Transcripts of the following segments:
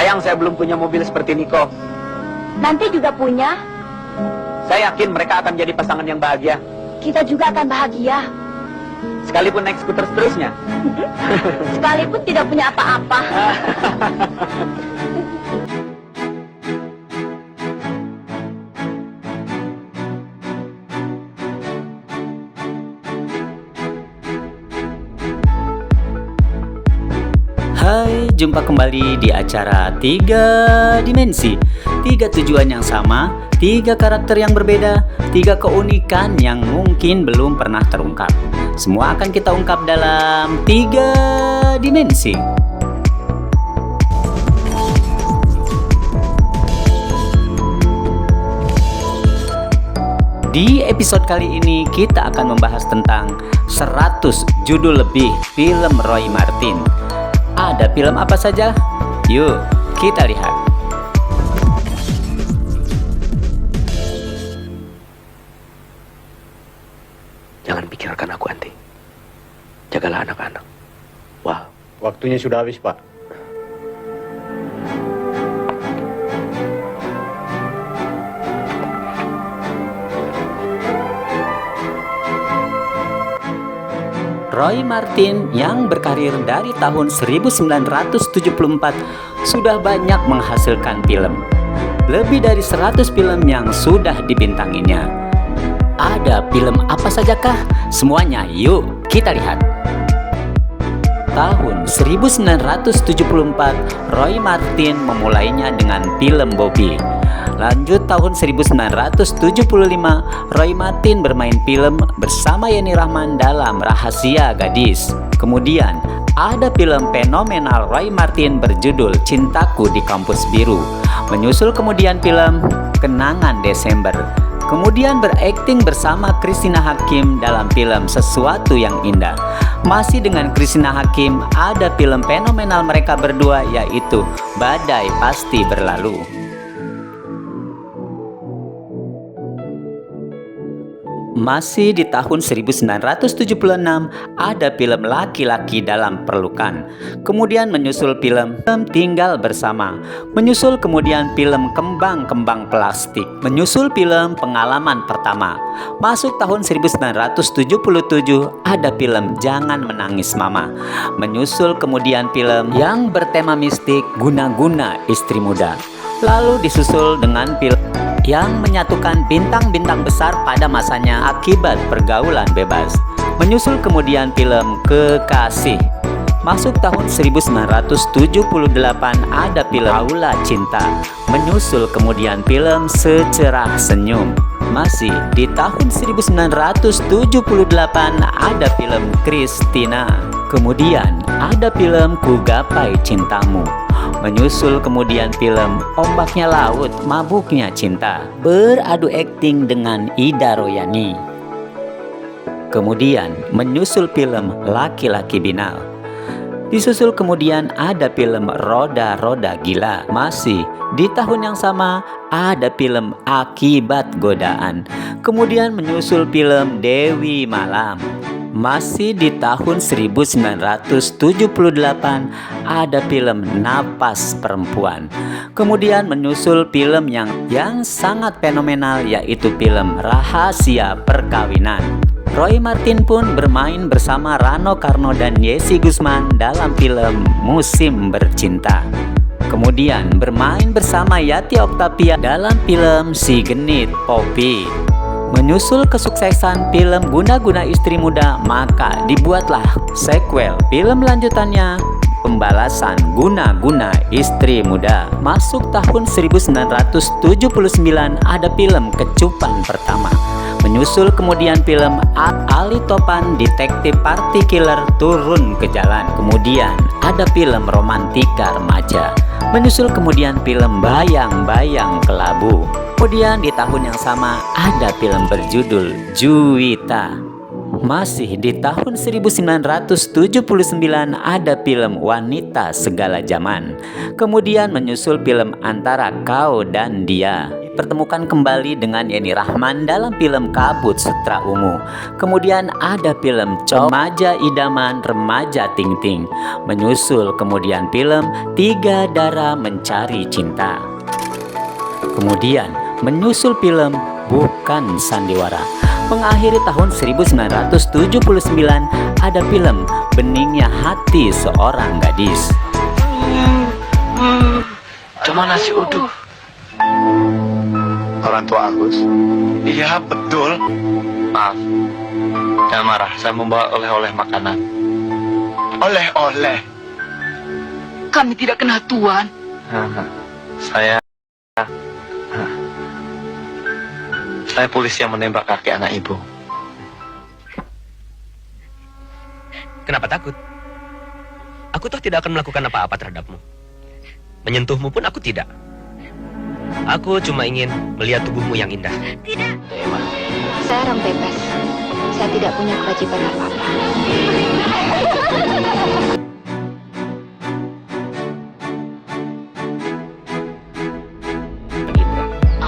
Sayang saya belum punya mobil seperti Niko. Nanti juga punya. Saya yakin mereka akan jadi pasangan yang bahagia. Kita juga akan bahagia. Sekalipun naik skuter seterusnya. Sekalipun tidak punya apa-apa. Hai, jumpa kembali di acara 3 Dimensi. 3 tujuan yang sama, 3 karakter yang berbeda, 3 keunikan yang mungkin belum pernah terungkap. Semua akan kita ungkap dalam 3 Dimensi. Di episode kali ini kita akan membahas tentang 100 judul lebih film Roy Martin. Ada film apa saja? Yuk, kita lihat. Jangan pikirkan aku, Anti. Jagalah anak-anak. Wah, Waktunya sudah habis, Pak. Roy Martin yang berkarir dari tahun 1974 sudah banyak menghasilkan film. Lebih dari 100 film yang sudah dibintanginya. Ada film apa sajakah? Semuanya yuk kita lihat. Tahun 1974, Roy Martin memulainya dengan film Bobby. Lanjut tahun 1975, Roy Martin bermain film bersama Yenny Rahman dalam Rahasia Gadis. Kemudian ada film fenomenal Roy Martin berjudul Cintaku di Kampus Biru. Menyusul kemudian film Kenangan Desember. Kemudian berakting bersama Christina Hakim dalam film Sesuatu yang Indah. Masih dengan Christina Hakim ada film fenomenal mereka berdua yaitu Badai Pasti Berlalu. Masih di tahun 1976 ada film Laki-laki dalam Perlukan. Kemudian menyusul film Tinggal Bersama. Menyusul kemudian film Kembang-kembang Plastik. Menyusul film Pengalaman Pertama. Masuk tahun 1977 ada film Jangan Menangis Mama. Menyusul kemudian film yang bertema mistik Guna-guna Istri Muda. Lalu disusul dengan film yang menyatukan bintang-bintang besar pada masanya akibat pergaulan bebas. Menyusul kemudian film Kekasih. Masuk tahun 1978 ada film Aula Cinta. Menyusul kemudian film Secerah Senyum. Masih di tahun 1978 ada film Christina. Kemudian ada film Ku Gapai Cintamu. Menyusul kemudian film Ombaknya Laut, Mabuknya Cinta, beradu akting dengan Ida Royani. Kemudian menyusul film Laki-laki Binal. Disusul kemudian ada film Roda-Roda Gila. Masih di tahun yang sama ada film Akibat Godaan. Kemudian menyusul film Dewi Malam. Masih di tahun 1978 ada film Napas Perempuan. Kemudian menyusul film yang sangat fenomenal yaitu film Rahasia Perkawinan. Roy Martin pun bermain bersama Rano Karno dan Yesi Gusman dalam film Musim Bercinta. Kemudian bermain bersama Yati Octavia dalam film Si Genit Poppy. Menyusul kesuksesan film Guna-guna Istri Muda, maka dibuatlah sequel film lanjutannya Pembalasan Guna-guna Istri Muda. Masuk tahun 1979 ada film Kecupan Pertama. Menyusul kemudian film Ali Topan Detektif Party Killer Turun ke Jalan. Kemudian ada film Romantika Remaja. Menyusul kemudian film Bayang-bayang Kelabu. Kemudian di tahun yang sama ada film berjudul Juwita. Masih di tahun 1979 ada film Wanita Segala Zaman. Kemudian menyusul film Antara Kau dan Dia. dipertemukan kembali dengan Yenny Rahman dalam film Kabut Sutra Ungu. Kemudian ada film Remaja Idaman Remaja Ting Ting. Menyusul kemudian film Tiga Dara Mencari Cinta. Kemudian menyusul film Bukan Sandiwara. Mengakhiri tahun 1979 ada film Beningnya Hati Seorang Gadis. Cuma nasi uduk. Orang tua Agus. Iya, betul. Maaf. Jangan marah, saya membawa oleh-oleh makanan. Oleh-oleh. Kami tidak kena tuan. Saya polisi yang menembak kaki anak ibu. Kenapa takut? Aku toh tidak akan melakukan apa-apa terhadapmu. Menyentuhmu pun aku tidak. Aku cuma ingin melihat tubuhmu yang indah. Tidak. Saya orang bebas. Saya tidak punya kewajiban apa-apa.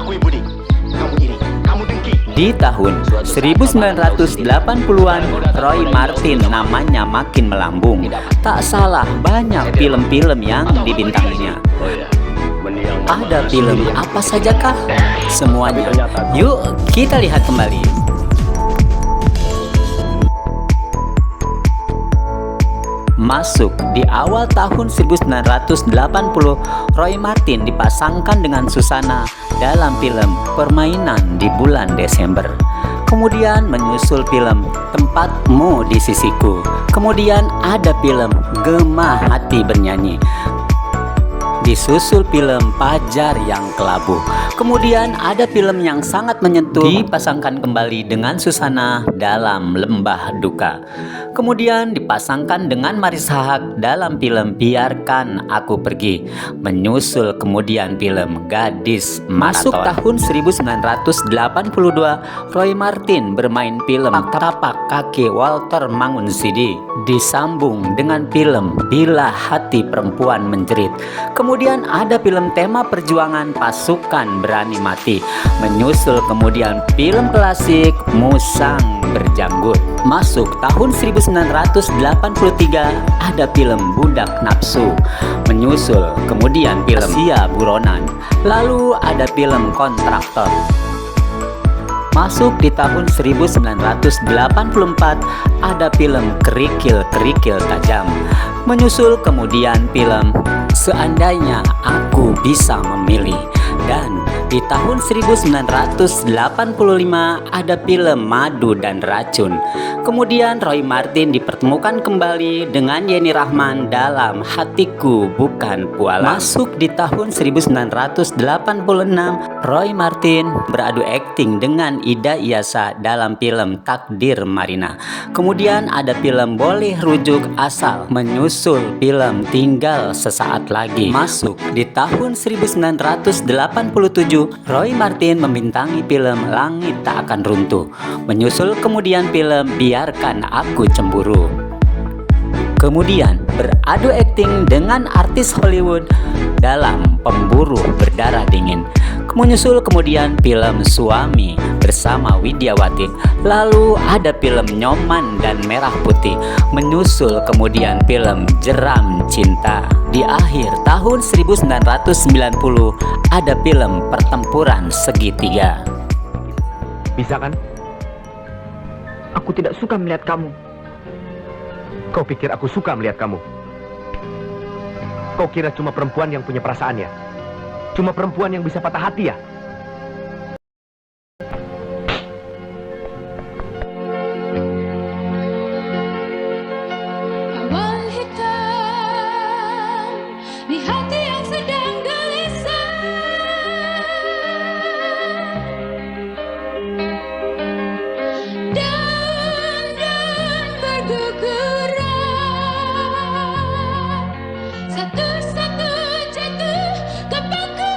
Aku ibu nih. Kamu iri. Kamu dengki. Di tahun 1980-an, Roy Martin namanya makin melambung. Tak salah, banyak film-film yang dibintanginya. Ada film apa sajakah? Semuanya. Yuk kita lihat kembali. Masuk di awal tahun 1980, Roy Martin dipasangkan dengan Susana dalam film Permainan di Bulan Desember. Kemudian menyusul film Tempatmu di Sisiku. Kemudian ada film Gema Hati Bernyanyi. Disusul film Pajar Yang Kelabu. Kemudian ada film yang sangat menyentuh, dipasangkan kembali dengan Susana dalam Lembah Duka. Kemudian dipasangkan dengan Marissa Haque dalam film Biarkan Aku Pergi. Menyusul kemudian film Gadis Maraton. Masuk tahun 1982, Roy Martin bermain film Tapak Kaki Walter Mangunsidi. Disambung dengan film Bila Hati Perempuan Menjerit. Kemudian ada film tema perjuangan Pasukan Berani Mati. Menyusul kemudian film klasik Musang Berjanggut. Masuk tahun 1983 ada film Budak Nafsu. Menyusul kemudian film Sia Buronan. Lalu ada film Kontraktor. Masuk di tahun 1984 ada film Kerikil-Kerikil Tajam. Menyusul kemudian film Seandainya Aku Bisa Memilih. Dan di tahun 1985 ada film Madu dan Racun. Kemudian Roy Martin dipertemukan kembali dengan Yenny Rahman dalam Hatiku Bukan Pualam. Masuk di tahun 1986, Roy Martin beradu akting dengan Ida Iasa dalam film Takdir Marina. Kemudian ada film Boleh Rujuk Asal. Menyusul film Tinggal Sesaat Lagi. Masuk di tahun 1987, Roy Martin membintangi film Langit Tak Akan Runtuh. Menyusul kemudian film Biarkan Aku Cemburu. Kemudian beradu akting dengan artis Hollywood dalam Pemburu Berdarah Dingin. Menyusul kemudian film Suami bersama Widyawati. Lalu ada film Nyoman dan Merah Putih. Menyusul kemudian film Jeram Cinta. Di akhir tahun 1990 ada film Pertempuran Segitiga. Bisa kan? Aku tidak suka melihat kamu. Kau pikir aku suka melihat kamu? Kau kira cuma perempuan yang punya perasaan ya? Cuma perempuan yang bisa patah hati ya? Awan hitam di hati yang sedang gelisah. Dan berguguran. Satu-satu jatuh ke paku.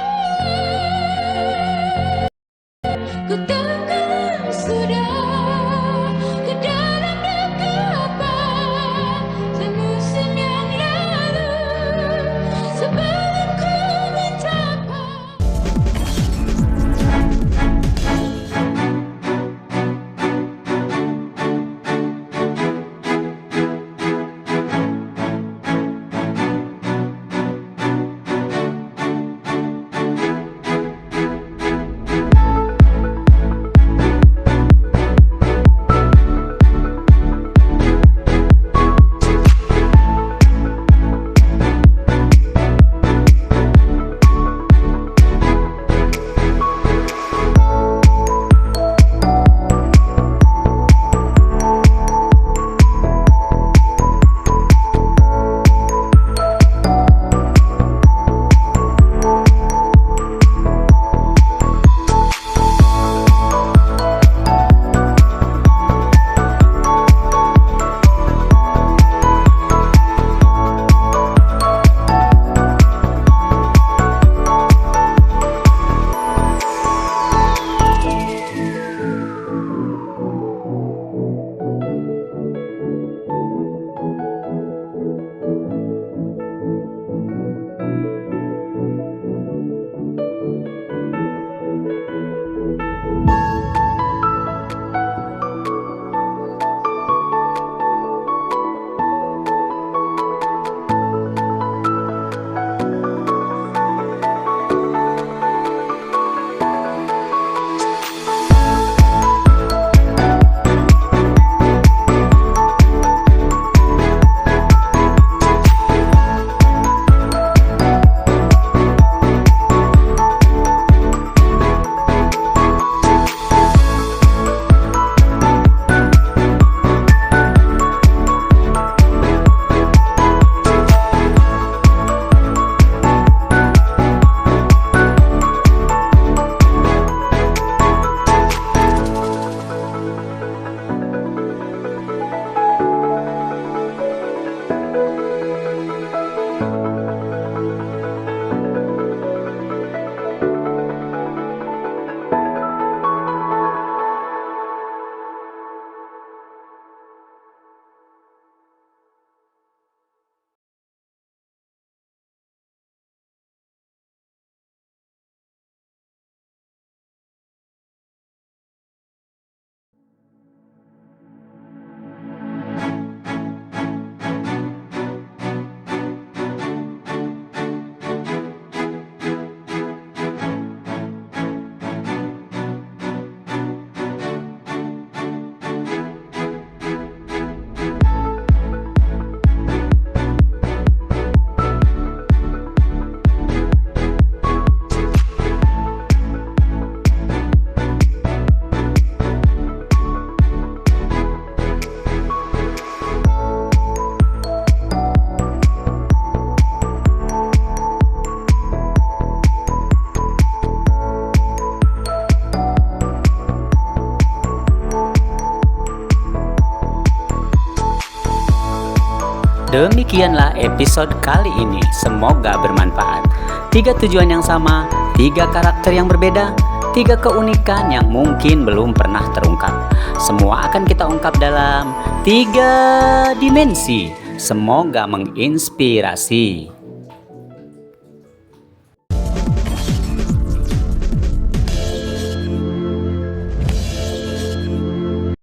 Demikianlah episode kali ini. Semoga bermanfaat. 3 tujuan yang sama, 3 karakter yang berbeda, 3 keunikan yang mungkin belum pernah terungkap. Semua akan kita ungkap dalam 3 dimensi. Semoga menginspirasi.